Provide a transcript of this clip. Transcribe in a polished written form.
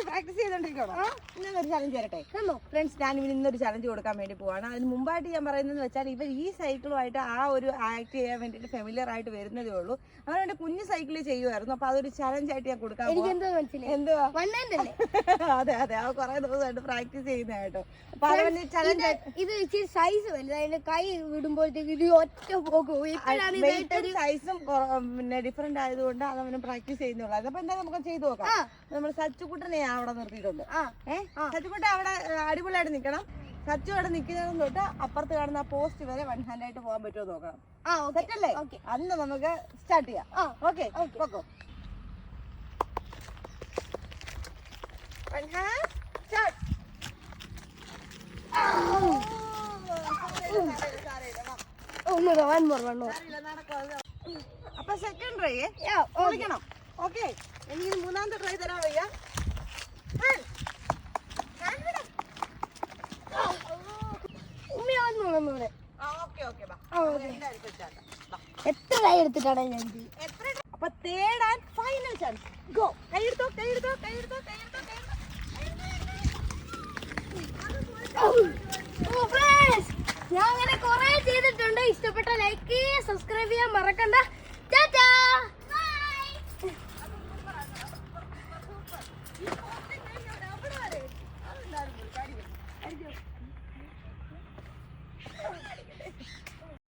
Practice ചെയ്തോണ്ടിരിക്കണോ? ഇന്നൊരു challenge വരട്ടെ friends. ഞാൻ ഇന്നൊരു ചലഞ്ച് കൊടുക്കാൻ വേണ്ടി പോവാണ്. അതിന് മുമ്പായിട്ട് ഞാൻ പറയുന്നത് വെച്ചാൽ ഇവർ ഈ സൈക്കിളുമായിട്ട് ആ ഒരു ആക്ട് ചെയ്യാൻ വേണ്ടിയിട്ട് ഫെമിലിയർ ആയിട്ട് വരുന്നതേ ഉള്ളൂ. അങ്ങനെ എന്റെ കുഞ്ഞു സൈക്കിളിൽ ചെയ്യുമായിരുന്നു. അപ്പൊ അതൊരു ചലഞ്ച് ആയിട്ട് ഞാൻ കൊടുക്കാൻ എന്തുവാ അതെ അതെ അത് കുറെ ദിവസമായിട്ട് പ്രാക്ടീസ് ചെയ്യുന്നതായിട്ടോ. അപ്പൊ അതുകൊണ്ട് ചലഞ്ച് ഇത് സൈസ് വലുതായിട്ട് കൈ വിടുമ്പോഴത്തേക്ക് ഇത് ഒറ്റ സൈസും പിന്നെ ഡിഫറെന്റ് ആയതുകൊണ്ട് അത് അവന് പ്രാക്ടീസ് ചെയ്യുന്നുള്ളൂ. അപ്പൊ എന്താ നമുക്ക് ചെയ്തു നോക്കാം. നമ്മൾ സച്ചുക്കുട്ടനെ അവിടെ നിർത്തിയിട്ടുണ്ട്. സച്ചുക്കുട്ട അവിടെ അടിപൊളിയായിട്ട് നിക്കണം. സച്ചു അവിടെ നിൽക്കുന്നതും തൊട്ട് അപ്പുറത്ത് കാണുന്ന പോസ്റ്റ് വരെ വൺ ഹാൻഡ് ആയിട്ട് പോകാൻ പറ്റുമോ നോക്കണം. സെറ്റല്ലേ? അന്ന് നമുക്ക് സ്റ്റാർട്ട് ചെയ്യാം. ഓക്കെ ഓക്കെ അപ്പൊ സെക്കൻഡ് ട്രൈ വിളിക്കണം. ഓക്കെ എനിക്ക് മൂന്നാമത്തെ ട്രൈ തരാൻ വയ്യ. എത്ര കൈ എടുത്തിട്ടാണ് ഞാൻ അപ്പൊ third and final chance. Go. കൈയെടുത്തോ കൈയെടുത്തോ കൈയെടുത്തോ കൈയെടുത്തോ ഞാൻ അങ്ങനെ കുറെ ചെയ്തിട്ടുണ്ട്. ഇഷ്ടപ്പെട്ട ലൈക്ക് ചെയ്യുക, സബ്സ്ക്രൈബ് ചെയ്യാൻ മറക്കണ്ട. ടാറ്റാ.